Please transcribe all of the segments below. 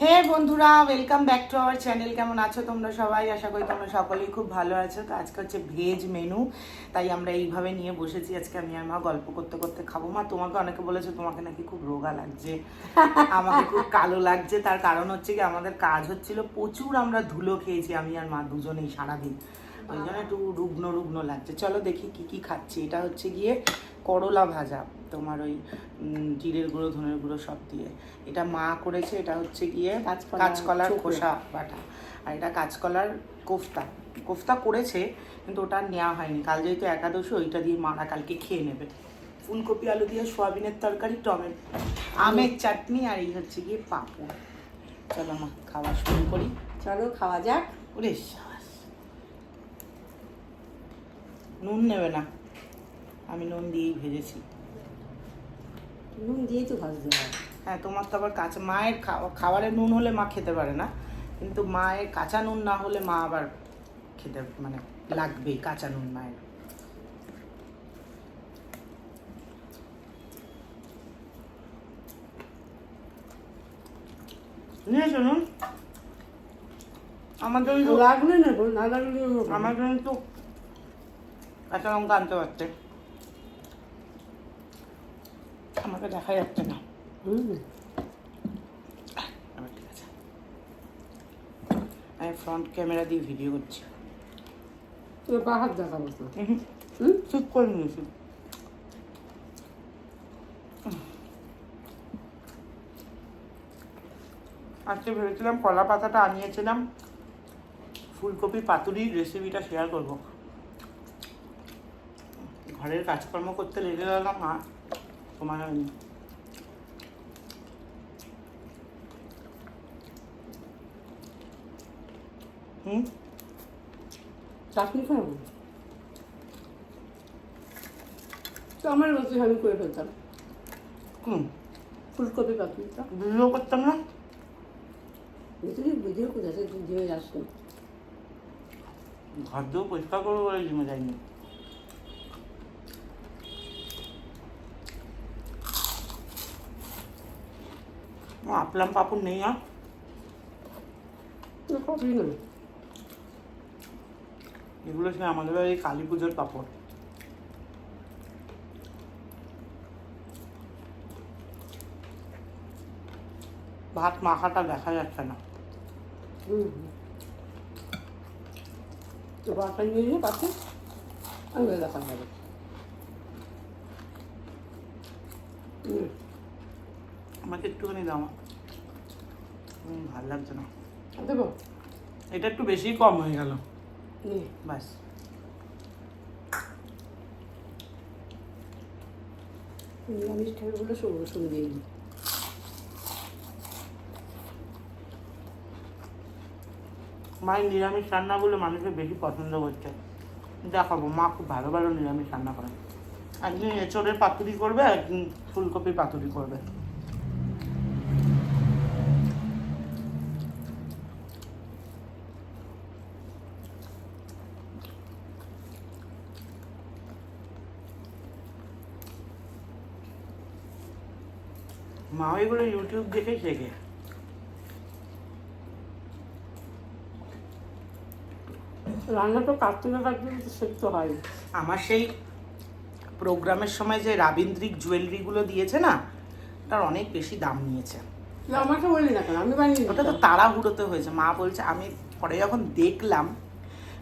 হে বন্ধুরা, welcome back to our channel. কেমন আছো তোমরা সবাই? আশা করি তোমরা সকলেই খুব ভালো আছো। তো আজকে হচ্ছে ভেজ মেনু, তাই আমরা এইভাবে নিয়ে বসেছি। আজকে আমি আর মা গল্প করতে করতে খাবো। মা, তোমাকে অনেকে বলেছে তোমাকে নাকি খুব রোগা লাগছে, আমাকে খুব কালো লাগছে। তার কারণ হচ্ছে কি, আমাদের কাজ হচ্ছিল প্রচুর, আমরা ধুলো খেয়েছি আমি আর মা দুজনেই সারাদিন, ওই জন্য একটু রুগ্ন রুগ্ন লাগছে। চলো দেখি কি কি খাচ্ছি। এটা হচ্ছে গিয়ে করলা ভাজা, তোমার ওই জিরের গুঁড়ো ধনের গুঁড়ো সব দিয়ে। এটা মা করেছে। এটা হচ্ছে গিয়ে কাঁচকলার খোসা বাটা। আর এটা কাঁচকলার কোফতা কোফতা করেছে, কিন্তু ওটা নেওয়া হয়নি। কাল যেহেতু একাদশী, ওইটা দিয়ে মারা কালকে খেয়ে নেবে। ফুলকপি আলু দিয়ে সোয়াবিনের তরকারি, টমেটো, আমের চাটনি, আর এই হচ্ছে গিয়ে পাঁপড়। চলো মা, খাওয়া শুরু করি। চলো খাওয়া যাক। ওরে সাবাস। নুন নেবে না, আমি নুন দিয়েই ভেজেছি। নুন দিয়েই তো ভাজতে হয়। হ্যাঁ, তোমার তো আবার কাঁচা, মায়ের খাবারে নুন হলে মা খেতে পারে না, কিন্তু মায়ের কাঁচা নুন না হলে মা আবার খেতে মানে লাগবেই কাঁচা নুন মায়ের। নিয়েছো নুন? আমার জন্য লাগলে নেবো, না লাগলে আমার জন্য তো কাঁচা লঙ্কা আনতে পারতে। আমাকে দেখা যাচ্ছে না। আবার ঠিক আছে, আমি ফ্রন্ট ক্যামেরা দিয়ে ভিডিও করছি। তুই বাহার দেখাবো তো। ঠিক করে নিয়েছি। আজকে ভেবেছিলাম কলা পাতাটা আনিয়েছিলাম, ফুলকপি পাতুরির রেসিপিটা শেয়ার করব। ঘরের কাজকর্ম করতে লেগে গেলাম, মা তোমার হয়নি। চাটনি খাবো তো, আমার রোজই আমি করে ফেলতাম। ফুলকপি পাতুরিটা ভিডিও করতাম না? ভিডিও কোথায় জিমে যাচ্ছে? ঘর দিয়েও পরিষ্কার করবো বলে জিমে যাইনি। আপলাম পাপড় নেই আর? কপি না, এগুলো ছিল আমাদের বাড়ির কালী পুজোর পাপড়। ভাত মাখাটা দেখা যাচ্ছে না। তো বাটা নিয়ে নিয়ে পাশে আমি দেখা যাবে। আমাকে একটুখানি দাও। ভালো লাগছে না, দেবো? এটা একটু বেশি কম হয়ে গেল। ব্যাস, নিরামিষ ঠাকুরগুলো সব রসুন দিয়ে দিই। মায়ের নিরামিষ রান্নাগুলো মানুষের বেশি পছন্দ করছে। দেখাবো, মা খুব ভালো ভালো নিরামিষ রান্না করে। একদিন এঁচড়ের পাতুরি করবে, একদিন ফুলকপির পাতুরি করবে। মা এগুলো ইউটিউব দেখে শেখে। রান্না তো কাটতে না কাটতে শিখতে হয়। আমার সেই প্রোগ্রামের সময় যে রাবীন্দ্রিক জুয়েলারিগুলো দিয়েছে না, তার অনেক বেশি দাম নিয়েছে। তুই আমাকে বললি না কেন? আমি বানিয়ে ওটা তো তাড়াহুড়োতে হয়েছে। মা বলছে, আমি পরে যখন দেখলাম,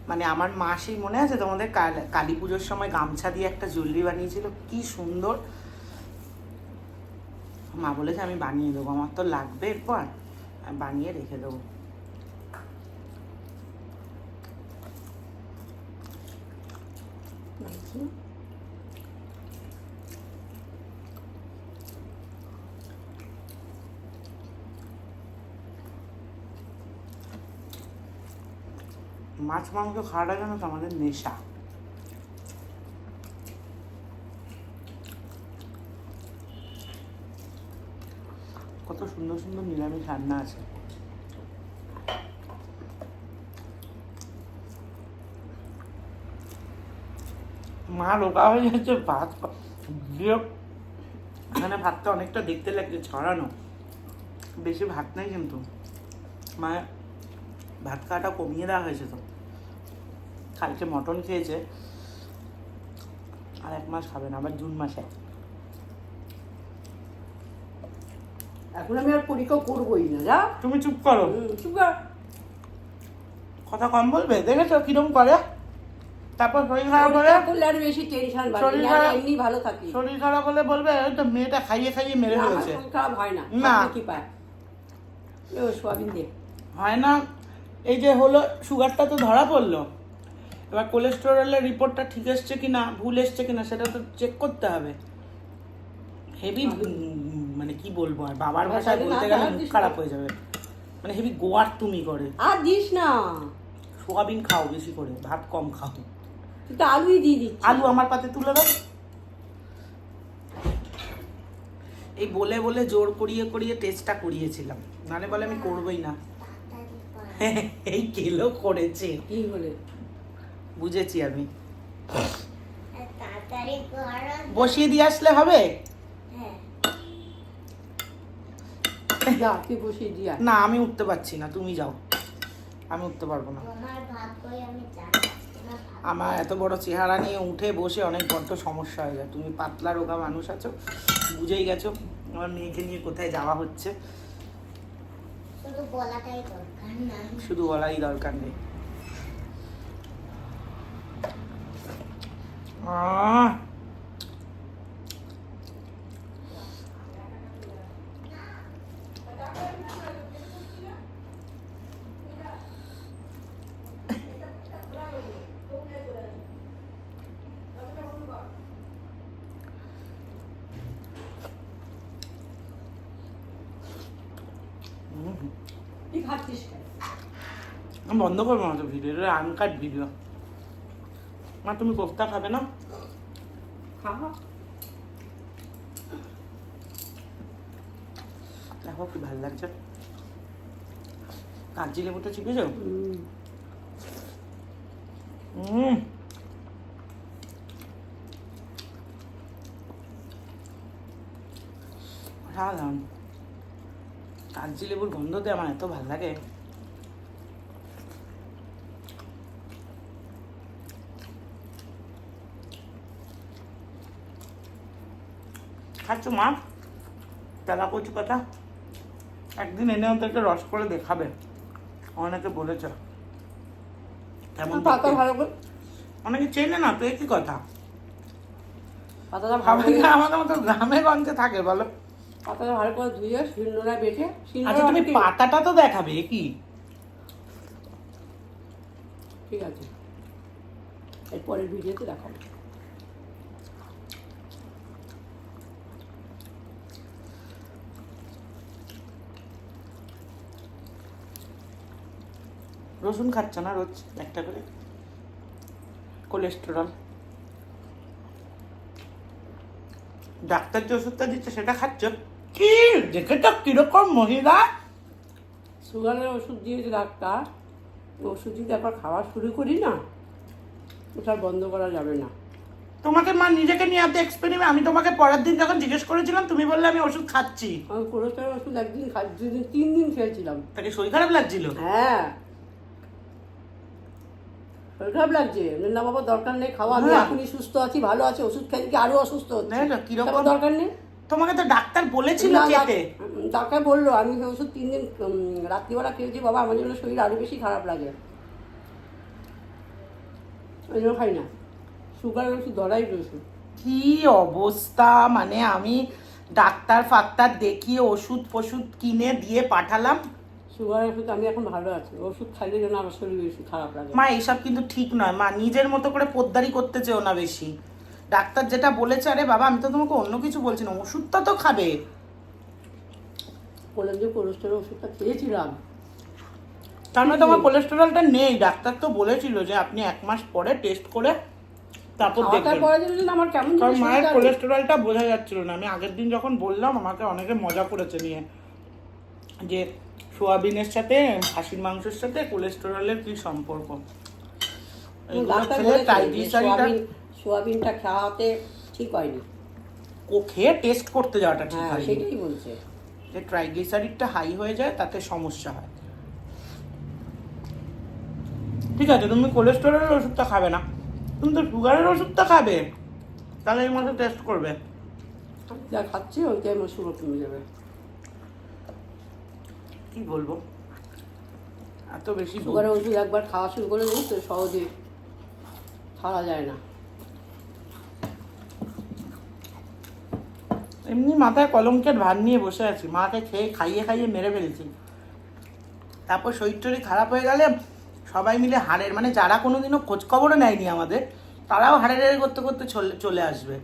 মানে আমার মা সেই মনে আছে তোমাদের কালী পুজোর সময় গামছা দিয়ে একটা জুয়েলারি বানিয়েছিল, কি সুন্দর। মা বলেছে আমি বানিয়ে দেবো, আমার তো লাগবে, এরপর বানিয়ে রেখে দেবো। মাছ মাংস খাওয়াটা যেন তো আমাদের নেশা। কত সুন্দর সুন্দর নিরামিষ রান্না আছে। মা রোগা হয়ে যাচ্ছে, ভাত এখানে ভাতটা অনেকটা দেখতে লাগছে ছড়ানো, বেশি ভাত নেই কিন্তু। মায়ের ভাত খাওয়াটা কমিয়ে দেওয়া হয়েছে তো, কালকে মটন খেয়েছে, আর 1 মাস খাবে না, আবার জুন মাসে। এখন আমি আর পরীক্ষা করবোই না, যা। তুমি চুপ করো, চুপ কর। কথা কম বলবে, দেখেছো কিরম করে। তারপর শরীর খারাপ হলে, পরীক্ষা করলে আর বেশি টেনশন বাড়ে, শরীর না খারাপ- এমনি ভালো থাকি। শরীর খারাপ হলে বলবে ওই তো মেয়েটা খাইয়ে খাইয়ে মেরে না, আমার ফেলেছে। শরীর খারাপ হয় না। না। আপনি কি পায়? ও সোয়াবিন দে। হয় না, এই যে হলো সুগারটা তো ধরা পড়লো, এবার কোলেস্টেরলের রিপোর্টটা ঠিক এসছে কিনা ভুল এসছে কিনা সেটা তো চেক করতে হবে। হেভি মানে কি বলবো, আর বাবার ভাষায় বলতে গেলে মুখ খারাপ হয়ে যাবে, মানে হেভি গোয়ার তুমি করে। আর দিস না, সোয়াবিন খাও বেশি করে, ভাত কম খাও। তুই তো আলুই দিয়ে দিচ্ছিস। আলু আমার পাতে তুলে দাও। এই বলে বলে জোর করিয়ে করিয়ে টেস্টটা করিয়েছিলাম, নালে বলে আমি করবোই না। এই কেলো করেছে, কি বলে? বুঝেছি আমি। তাড়াতাড়ি করো। বসিয়ে দিয়ে আসলে হবে হ্যাঁ, যা, তুই বসিয়ে দিয়া। না, আমি উঠতে পারছি না, তুমি যাও, আমি উঠতে পারবো না। তোমার ভাগ্যই আমি জানি। তোমার ভাগ্য। আমার এত বড় চেহারা নিয়ে উঠে বসে অনেক বড্ড সমস্যা হয়ে যায়। তুমি পাতলা রোগা মানুষ আছো, বুঝেই গেছো আমার মেয়েকে নিয়ে কোথায় যাওয়া হচ্ছে। শুধু বলাটাই দরকার না। শুধু বলাই দরকার নেই। আহ, কি খাচ্ছিস? আমি বন্ধ করবো না তো ভিডিও, আনকাট ভিডিও। মা তুমি কোফতা খাবে না? খাওয়া। দেখো কি ভালো লাগছে, কাগজি লেবুটা চিপেছো? সাধারণ কাগজি লেবুর গন্ধতে আমার এত ভালো লাগে। খাচ্ছ মা? তেলা কচু কথা একদিন এনে ওদেরকে রস করে দেখাবে, অনেকে বলেছে কেমন পাতা দেখতে। ভালো করে, অনেকে চেনে না তো, একই কথা। পাতাটা ভালো সবাই করে, আমাদের মতো গ্রামে গঞ্জে থাকে বলো। পাতাটা ভালো করে ধুয়ে শিলনোড়ায় বেটে, আচ্ছা তুমি পাতাটা তো দেখাবে কি? ঠিক আছে, এরপরের ভিডিওতে দেখাবো। রসুন খাচ্ছ না রোজ একটা করে? কোলেস্টেরল, ডাক্তার যে ওষুধটা দিচ্ছে সেটা খাচ্ছ? কি দেখে তো কিরকম মহিলা। সুগারের ওষুধ দিয়েছে ডাক্তার, ওষুধ যদি একবার খাওয়া শুরু করি না, ওটা আর বন্ধ করা যাবে না। তোমাকে মা নিজেকে নিয়ে এত এক্সপেরিমেন্ট, আমি তোমাকে পরের দিন যখন জিজ্ঞেস করেছিলাম তুমি বললে আমি ওষুধ খাচ্ছি। আমি কোলেস্টেরল ওষুধ একদিন খাই, 2 দিন 3 দিন খেয়েছিলাম। তাকে শরীর খারাপ লাগছিল? হ্যাঁ, শরীর খারাপ লাগছে। না বাবা দরকার নেই খাওয়া, আমি হ্যাঁ। এখনই সুস্থ আছি, ভালো আছি, ওষুধ খাই কি আরো অসুস্থ হচ্ছে। দেখো কিরকম। তারপর দরকার নেই। তোমাকে তো ডাক্তার বলেছিল না, খেতে। ডাক্তার বললো আমি ওষুধ 3 দিন রাত্রিবেলা খেয়েছি বাবা, আমার জন্য শরীর আরো বেশি খারাপ লাগে, ওই জন্য খাই না। সুগারের ওষুধ ধরাই ওষুধ। কি অবস্থা, মানে আমি ডাক্তার ফাক্তার দেখিয়ে ওষুধ ফষুধ কিনে দিয়ে পাঠালাম। সুগারের ওষুধ আমি এখন ভালো আছি, ওষুধ খাইলে যেন আমার শরীর বেশি খারাপ লাগে। মা এইসব কিন্তু ঠিক নয় মা, নিজের মতো করে পোদ্দারি করতে চেও না বেশি। ডাক্তার যেটা বলেছে, আরে বাবা আমি তো তোমাকে অন্য কিছু বলছি না, ওষুধটা তো খাবে। বললাম যে কোলেস্টেরল ওষুধটা খেয়েছিলাম, তার মানে তোমার কোলেস্টেরলটা নেই, ডাক্তার তো বলেছিল যে আপনি 1 মাস পরে টেস্ট করে তারপর খাওয়াটার দেখবেন। পরে যেন আমার কেমন কারণ যেন মায়ের শরীরটা- কোলেস্টেরলটা বোঝা যাচ্ছিল না। আমি আগের দিন যখন বললাম আমাকে অনেকে মজা করেছে নিয়ে, যে সোয়াবিনের সাথে খাসির মাংসের সাথে কোলেস্টেরলের কি সম্পর্ক। এইগুলো ডাক্তার খেলে বলেছে যে ট্রাইগ্লিসারিডটা সোয়াবিনটা খাওয়াতে ঠিক হয়নি। ও খেয়ে টেস্ট করতে যাওয়াটা ঠিক হ্যাঁ, হয়নি। সেটাই বলছে। যে ট্রাইগ্লিসারিডটা হাই হয়ে যায় তাতে সমস্যা হয়। ঠিক আছে, তুমি কোলেস্টেরলের ওষুধটা খাবে না, তুমি তো সুগারের ওষুধটা খাবে, তাহলে এই মাসে টেস্ট করবে। যা খাচ্ছি ওইটাই আমার সুগার কমে যাবে। কি বলবো, এত বেশি সুগারের ওষুধ একবার খাওয়া শুরু করে দিই তো সহজে ছাড়া যায় না। এমনি মাথায় কলঙ্কের ভার নিয়ে বসে আছি, মাকে খেয়ে খাইয়ে খাইয়ে মেরে ফেলেছি। তারপর শরীর টরীর খারাপ হয়ে গেলে সবাই মিলে হাড়ের, মানে যারা কোনোদিনও খোঁজ খবরও নেয়নি আমাদের, তারাও হাড়ের করতে করতে চলে আসবে।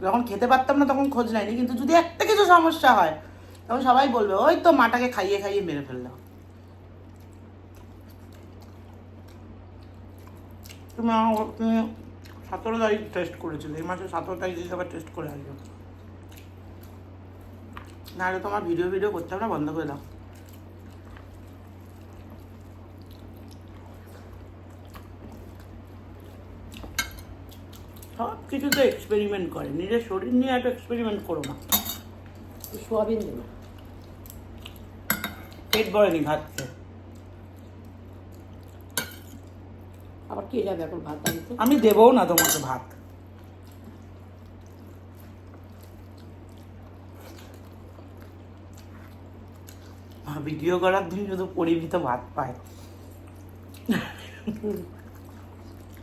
যখন খেতে পারতাম না তখন খোঁজ নেয়নি, কিন্তু যদি একটা কিছু সমস্যা হয় তখন সবাই বলবে ওই তো মাটাকে খাইয়ে খাইয়ে মেরে ফেললাম। তুমি 17 তারিখ টেস্ট করেছিলে, এই মাসে 17 তারিখে আবার টেস্ট করে আসবে, নাহলে তোমার ভিডিও করতে হবে না, বন্ধ করে দাও। সব কিছুতে এক্সপেরিমেন্ট করে, নিজের শরীর নিয়ে এত এক্সপেরিমেন্ট করো না। সোয়াবিন দেবে, পেট ভরেনি ভাত খেয়ে। আবার কে যাবে এখন ভাত আনতে? আমি দেবও না তোমাকে ভাত। ভিডিও করার দিন শুধু পরিমিত ভাত পায়,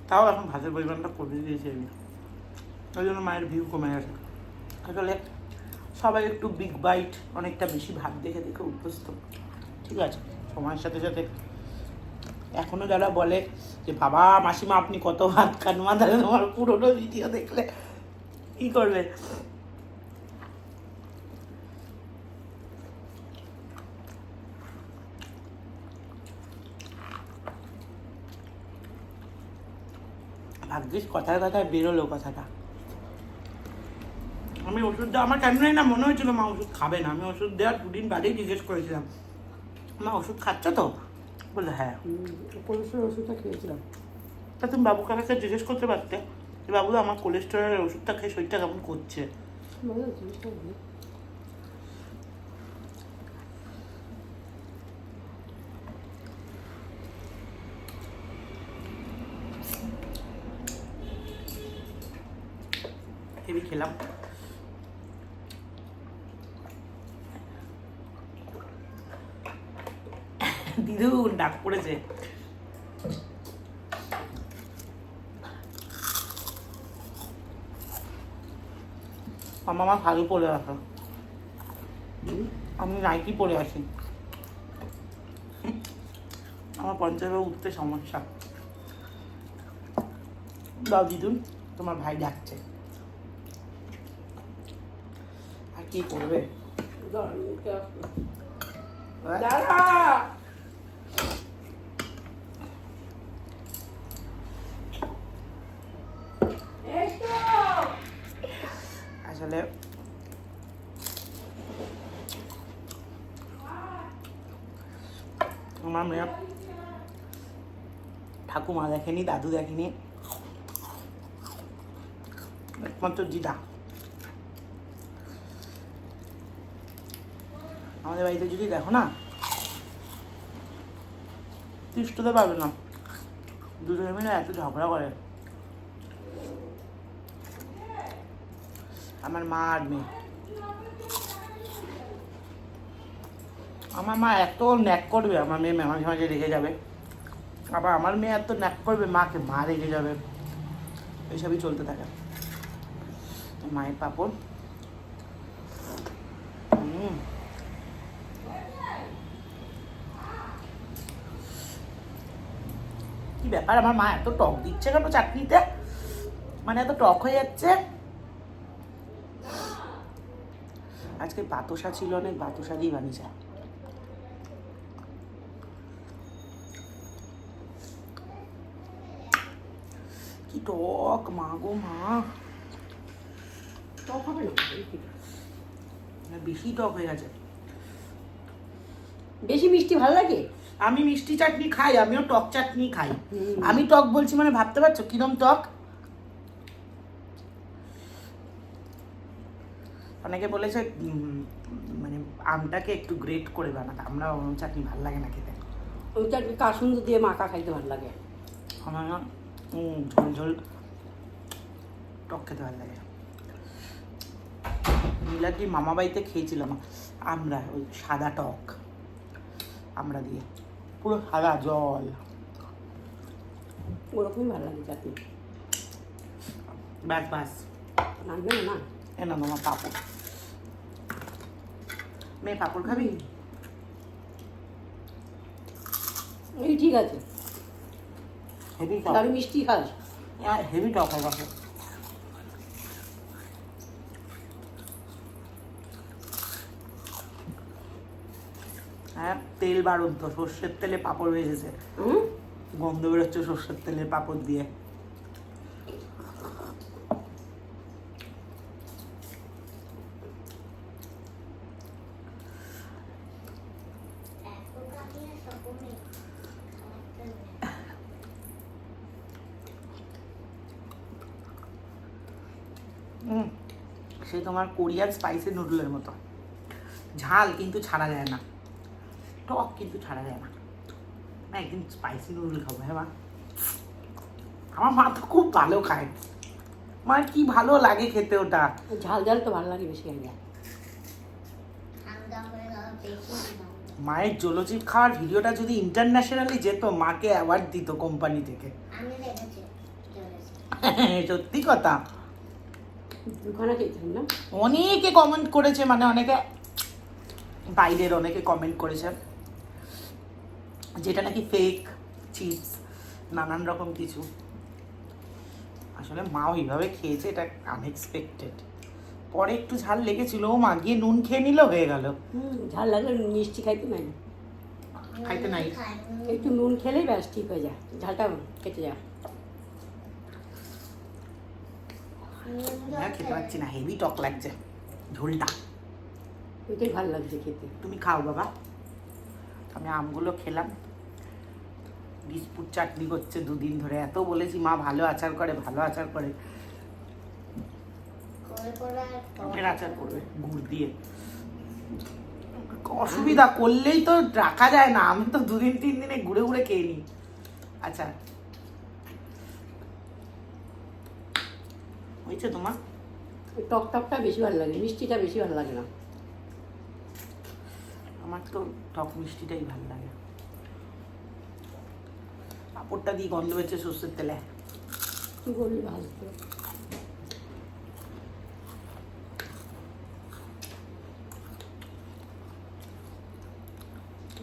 তাও এখন ভাতের পরিমাণটা করে দিয়েছি আমি, ওই জন্য মায়ের ভিউ কমে গেছে। আসলে সবাই একটু বিগ বাইট, অনেকটা বেশি ভাত দেখে দেখে অভ্যস্ত। ঠিক আছে, সময়ের সাথে সাথে এখনো যারা বলে যে বাবা মাসিমা আপনি কত ভাত খান, মা তাহলে তোমার পুরোনো ভিডিও দেখলে কি করবে। ভাগ্যিস কথায় কথায় বেরোলো কথাটা। আমি ওষুধ দেওয়া, আমার কেন না মনে হয়েছিল মা ওষুধ খাবে না, আমি ওষুধ দেওয়ার 2 দিন বাদেই জিজ্ঞেস করেছিলাম মা ওষুধ খাচ্ছ তো, বললে হ্যাঁ। কোলেস্টেরল ওষুধটা খেয়েছিলাম। তা তুমি বাবু কাকাকে জিজ্ঞেস করতে পারতে যে বাবু আমার কোলেস্টেরলের ওষুধটা খেয়ে শরীরটা কেমন করছে। হেবি খেলাম। দিদুন ডাক পড়েছে। আমার ভালো পড়ে আসো, আমি নাইটি পরে আসি, আমার পঞ্চায়েতে উঠতে সমস্যা। দাও দিদুন, তোমার ভাই ডাকছে, আর কি করবে। আসলে আমার মেয়ে ঠাকুমা দেখেনি, দাদু দেখেনি, একমাত্র দিদা। আমাদের বাড়িতে যদি দেখো না, তিষ্ঠতে পারবে না, দুজনে মিলে এত ঝগড়া করে আমার মা আর মেয়ে। আমার মা এত ন্যাক করবে, আমার মেয়ে মাঝে মাঝে রেগে যাবে, আবার আমার মেয়ে এত ন্যাক করবে মাকে, মা রেগে যাবে, এইসবই চলতে থাকে। মায়ের পাপড় কি ব্যাপার, আমার মা এত টক দিচ্ছে কেন চাটনিতে, মানে এত টক হয়ে যাচ্ছে। আজকে বাতাসা ছিল, অনেক বাতাসা দিয়ে বানিয়েছে। কি টক মা গো মা, টক হবে না, বেশি টক হয়ে গেছে। বেশি মিষ্টি ভালো লাগে। আমি মিষ্টি চাটনি খাই, আমিও টক চাটনি খাই। আমি টক বলছি মানে ভাবতে পারছো কিরম টক। অনেকে বলেছে মানে আমটাকে একটু গ্রেট করে বানাতে, আমরা চাটনি ভালো লাগে না খেতে। ওই চাটনি কাসুন্দ দিয়ে মাখা খাইতে ভালো লাগে। আমার না ঝোল ঝোল টক খেতে ভালো লাগে। নীলাদ্রি মামা বাড়িতে খেয়েছিলাম আমরা ওই সাদা টক আমরা দিয়ে পুরো সাদা জল। ওরকমই ভালো লাগে চাটনি। ব্যাস ব্যাস লাগবে না না? এ না তোমার পাঁপড়, মেয়ে পাঁপড় খাবি? এই ঠিক আছে, হেভি টক, আমি মিষ্টি খাস। হেভি টক হয়ে গেছে। হ্যাঁ তেল বাড়ুন তো, সর্ষের তেলে পাঁপড় ভেজেছে, হুম, গন্ধ বেরোচ্ছে সর্ষের তেলের পাঁপড় দিয়ে। এত কাটিয়ে সকলে সে তোমার কোরিয়ান স্পাইসি নুডলের মতো, ঝাল কিন্তু ছাড়া যায় না, টক কিন্তু ছাড়া যায় না। না একদিন স্পাইসি নুডল খাবো। হ্যাঁ মা, আমার মা তো খুব ভালো খায়, মার কি ভালো লাগে খেতে ওটা। ঝাল ঝাল তো ভালো লাগে বেশি আগে। ঠান্ডা হয়ে গেল বেশি না। মায়ের জলজিভ খাওয়ার ভিডিওটা যদি ইন্টারন্যাশনালি যেত, মাকে অ্যাওয়ার্ড দিত কোম্পানি থেকে। আমি দেখেছি চলেছে। সত্যি কথা, দুখানা খেয়েছিলাম না? অনেকে কমেন্ট করেছে, মানে অনেকে বাইরের অনেকে কমেন্ট করেছে যেটা নাকি ফেক চিপস, নানান রকম কিছু। আসলে মা ওইভাবে খেয়েছে, এটা আনএক্সপেক্টেড। পরে একটু ঝাল লেগেছিল, ও মা গিয়ে নুন খেয়ে নিল, হয়ে গেল। ঝাল লাগলে মিষ্টি খাইতে নাই, খাইতে নাই। একটু নুন খেলেই ব্যাস ঠিক হয়ে যায়, ঝালটা কেটে যায়। হ্যাঁ খেতে পারছি না, হেভি টক লাগছে ঝোলটা। ওইটাই ভালো লাগছে খেতে। তুমি খাও বাবা, আমি আমগুলো খেলাম। বিস্কুট চাটনি করছে দুদিন ধরে, এত বলেছি মা ভালো আচার করে, ভালো আচার করে। করে করে আমের আচার করবে গুড় দিয়ে। অসুবিধা করলেই তো রাখা যায় না, আমি তো 2-3 দিনে ঘুরে ঘুরে খেয়ে নিই। আচ্ছা হয়েছে তোমার? ওই টক টকটা বেশি ভালো লাগে, মিষ্টিটা বেশি ভালো লাগে না। আমার তো টক মিষ্টিটাই ভালো লাগে। পাঁপড়টা দিয়ে গন্ধ বেরোচ্ছে সর্ষের তেলে। কি বললি ভালো তো।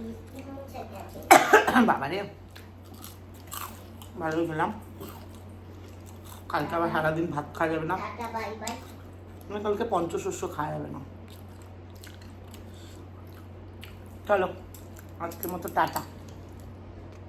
মিষ্টি মুছে গেছে। বাবারে ভালোই খেলাম। কালকে আবার সারাদিন ভাত খাওয়া যাবে না, টাটা বাই বাই। মানে কালকে পঞ্চশস্য খাওয়া যাবে না। চলো আজকের মতো টাটা।